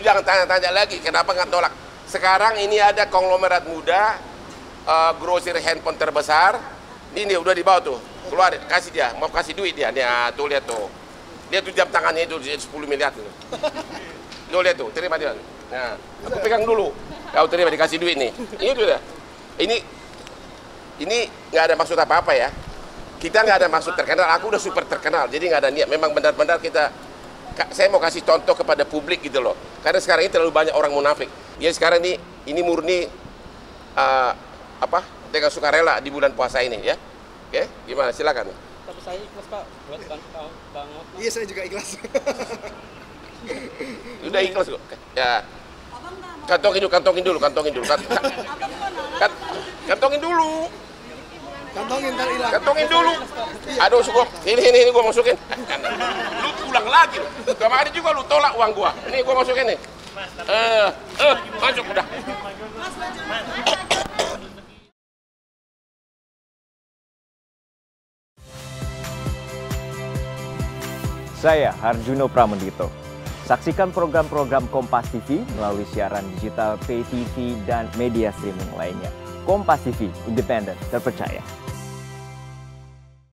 Jangan tanya-tanya lagi kenapa nggak tolak. Sekarang ini ada konglomerat muda, grosir handphone terbesar. Ini udah dibawa tuh, keluar, kasih dia, mau kasih duit dia. Dia tuh lihat tuh, dia tuh jam tangannya itu 10 miliar tuh. Lo lihat tuh, terima dia. Nah, aku pegang dulu. Kau terima dikasih duit nih. Ini tuh dah. Ini nggak ada maksud apa-apa ya. Kita nggak ada maksud terkenal. Aku udah super terkenal, jadi nggak ada niat. Memang benar-benar saya mau kasih contoh kepada publik gitu loh. Karena sekarang ini terlalu banyak orang munafik. Ya sekarang ini murni dengan sukarela di bulan puasa ini ya. Oke, gimana? Silakan. Tapi saya ikhlas Pak buat Bang Ot. Iya, saya juga ikhlas. Udah ikhlas kok. Ya. Kantongin dulu. Kantongin dulu. Kantongin ntar hilang. Kantongin dulu. Aduh, cukup. Ini gua masukin. Lu ulang lagi. Kemarin juga lu tolak uang gua. Ini gua masukin nih. Masuk udah. Saya Harjuno Pramendito. Saksikan program-program Kompas TV melalui siaran digital, pay TV, dan media streaming lainnya. Kompas TV, independen, terpercaya.